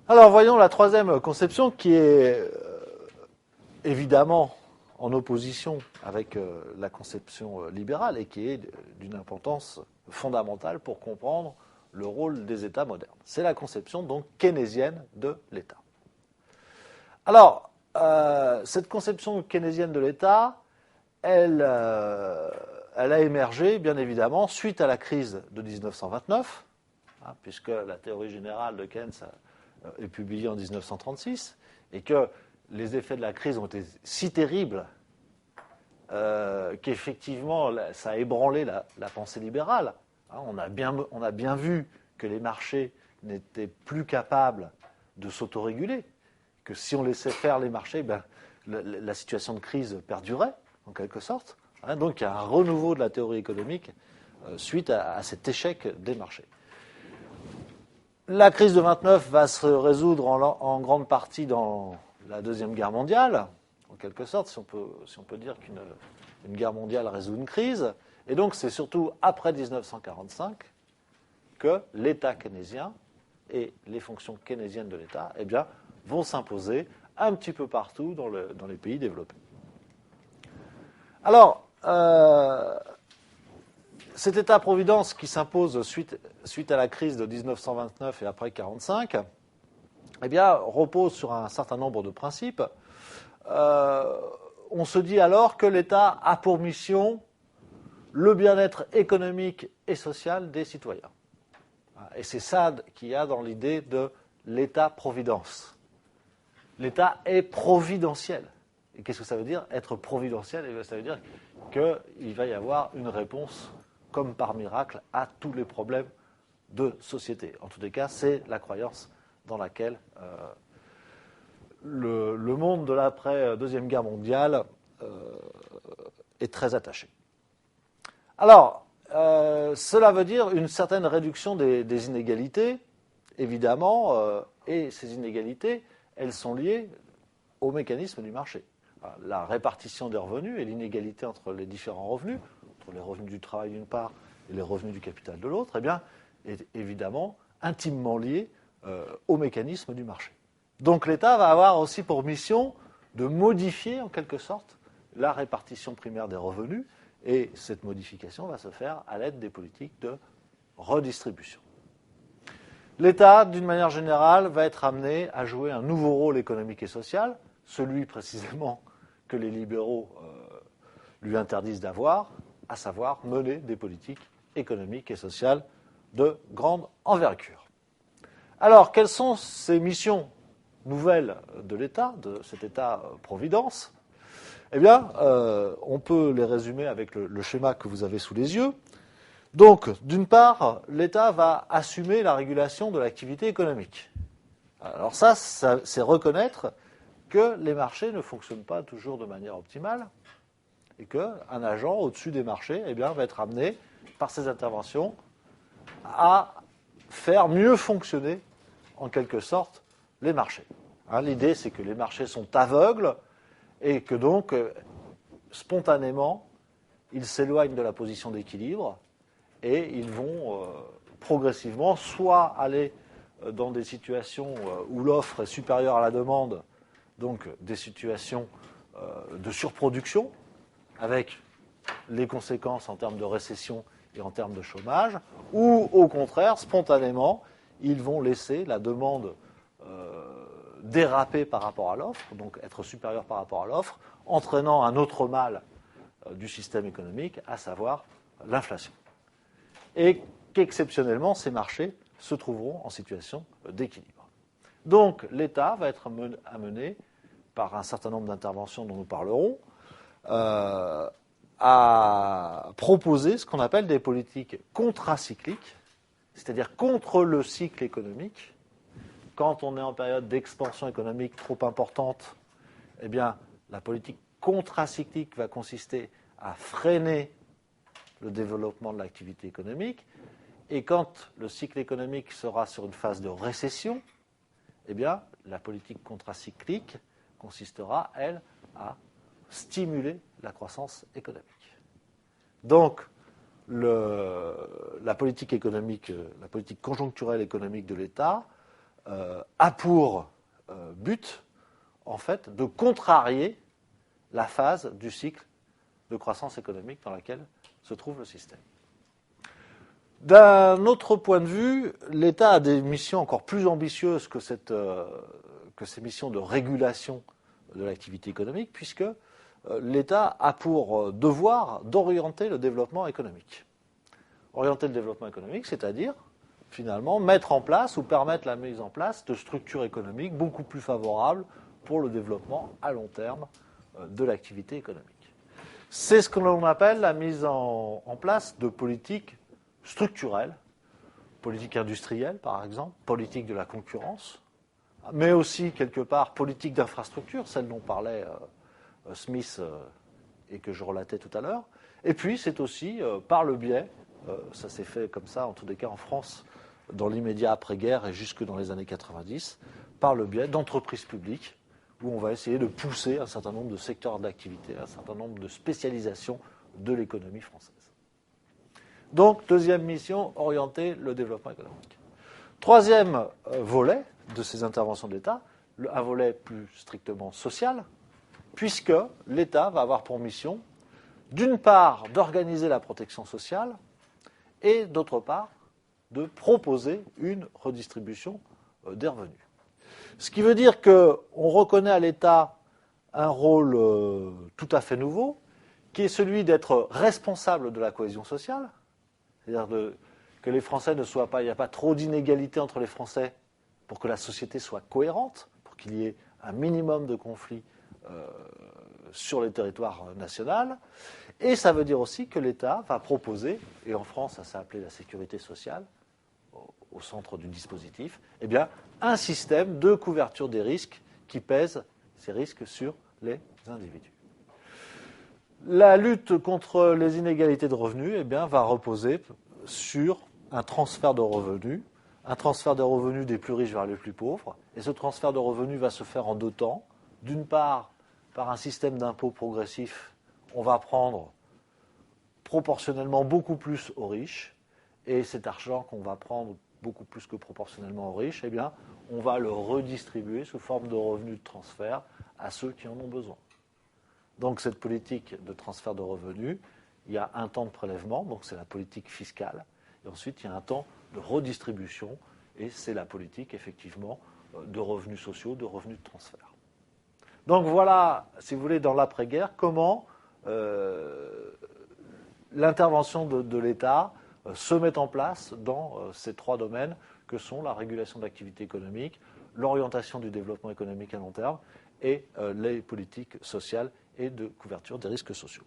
Alors voyons la troisième conception qui est évidemment en opposition avec la conception libérale et qui est d'une importance fondamentale pour comprendre le rôle des États modernes. C'est la conception donc keynésienne de l'État. Alors, cette conception keynésienne de l'État, elle a émergé, bien évidemment, suite à la crise de 1929, puisque la théorie générale de Keynes est publiée en 1936, et que les effets de la crise ont été si terribles qu'effectivement, ça a ébranlé la pensée libérale. On a bien vu que les marchés n'étaient plus capables de s'autoréguler, que si on laissait faire les marchés, la situation de crise perdurait, en quelque sorte. Donc il y a un renouveau de la théorie économique suite à cet échec des marchés. La crise de 29 va se résoudre en grande partie dans la Deuxième Guerre mondiale, en quelque sorte, si on peut dire qu'une guerre mondiale résout une crise. Et donc c'est surtout après 1945 que l'État keynésien et les fonctions keynésiennes de l'État vont s'imposer un petit peu partout dans les pays développés. Alors, cet État-providence qui s'impose suite à la crise de 1929 et après 1945, repose sur un certain nombre de principes. On se dit alors que l'État a pour mission le bien-être économique et social des citoyens. Et c'est ça qu'il y a dans l'idée de l'État-providence. L'État est providentiel. Et qu'est-ce que ça veut dire, être providentiel? Ça veut dire qu'il va y avoir une réponse, comme par miracle, à tous les problèmes de société. En tous les cas, c'est la croyance dans laquelle le monde de l'après-Deuxième Guerre mondiale est très attaché. Alors, cela veut dire une certaine réduction des inégalités, évidemment, et ces inégalités, elles sont liées au mécanisme du marché. La répartition des revenus et l'inégalité entre les différents revenus, entre les revenus du travail d'une part et les revenus du capital de l'autre, est évidemment intimement liée au mécanisme du marché. Donc l'État va avoir aussi pour mission de modifier en quelque sorte la répartition primaire des revenus, et cette modification va se faire à l'aide des politiques de redistribution. L'État, d'une manière générale, va être amené à jouer un nouveau rôle économique et social, celui précisément que les libéraux lui interdisent d'avoir, à savoir mener des politiques économiques et sociales de grande envergure. Alors, quelles sont ces missions nouvelles de l'État, de cet État-providence ? On peut les résumer avec le schéma que vous avez sous les yeux. Donc, d'une part, l'État va assumer la régulation de l'activité économique. Alors ça, c'est reconnaître que les marchés ne fonctionnent pas toujours de manière optimale et qu'un agent au-dessus des marchés va être amené, par ses interventions, à faire mieux fonctionner, en quelque sorte, les marchés. L'idée, c'est que les marchés sont aveugles et que donc, spontanément, ils s'éloignent de la position d'équilibre et ils vont progressivement soit aller dans des situations où l'offre est supérieure à la demande, donc des situations de surproduction, avec les conséquences en termes de récession et en termes de chômage, ou au contraire, spontanément, ils vont laisser la demande déraper par rapport à l'offre, donc être supérieure par rapport à l'offre, entraînant un autre mal du système économique, à savoir l'inflation. Et qu'exceptionnellement, ces marchés se trouveront en situation d'équilibre. Donc l'État va être amené, par un certain nombre d'interventions dont nous parlerons, à proposer ce qu'on appelle des politiques contracycliques, c'est-à-dire contre le cycle économique. Quand on est en période d'expansion économique trop importante, la politique contracyclique va consister à freiner le développement de l'activité économique. Et quand le cycle économique sera sur une phase de récession, la politique contracyclique consistera, elle, à stimuler la croissance économique. Donc, la politique économique, la politique conjoncturelle économique de l'État a pour but, en fait, de contrarier la phase du cycle de croissance économique dans laquelle se trouve le système. D'un autre point de vue, l'État a des missions encore plus ambitieuses que ces missions de régulation de l'activité économique, puisque l'État a pour devoir d'orienter le développement économique. Orienter le développement économique, c'est-à-dire, finalement, mettre en place ou permettre la mise en place de structures économiques beaucoup plus favorables pour le développement à long terme de l'activité économique. C'est ce que l'on appelle la mise en place de politiques structurelles, politique industrielle par exemple, politique de la concurrence, mais aussi quelque part politique d'infrastructure, celle dont parlait Smith et que je relatais tout à l'heure. Et puis c'est aussi par le biais, ça s'est fait comme ça en tous les cas en France, dans l'immédiat après-guerre et jusque dans les années 90, par le biais d'entreprises publiques, où on va essayer de pousser un certain nombre de secteurs d'activité, un certain nombre de spécialisations de l'économie française. Donc, deuxième mission, orienter le développement économique. Troisième volet de ces interventions de l'État, un volet plus strictement social, puisque l'État va avoir pour mission, d'une part, d'organiser la protection sociale et, d'autre part, de proposer une redistribution des revenus. Ce qui veut dire qu'on reconnaît à l'État un rôle tout à fait nouveau, qui est celui d'être responsable de la cohésion sociale, c'est-à-dire que les Français ne soient pas, il n'y a pas trop d'inégalités entre les Français pour que la société soit cohérente, pour qu'il y ait un minimum de conflits sur les territoires nationaux. Et ça veut dire aussi que l'État va proposer, et en France ça s'est appelé la sécurité sociale, au centre du dispositif, eh bien, un système de couverture des risques qui pèse ces risques sur les individus. La lutte contre les inégalités de revenus eh bien, va reposer sur un transfert de revenus des plus riches vers les plus pauvres. Et ce transfert de revenus va se faire en deux temps. D'une part, par un système d'impôt progressif, on va prendre proportionnellement beaucoup plus aux riches. Et cet argent qu'on va prendre beaucoup plus que proportionnellement aux riches, eh bien, on va le redistribuer sous forme de revenus de transfert à ceux qui en ont besoin. Donc cette politique de transfert de revenus, il y a un temps de prélèvement, donc c'est la politique fiscale, et ensuite il y a un temps de redistribution, et c'est la politique effectivement de revenus sociaux, de revenus de transfert. Donc voilà, si vous voulez, dans l'après-guerre, comment l'intervention de l'État se met en place dans ces trois domaines que sont la régulation de l'activité économique, l'orientation du développement économique à long terme et les politiques sociales et de couverture des risques sociaux.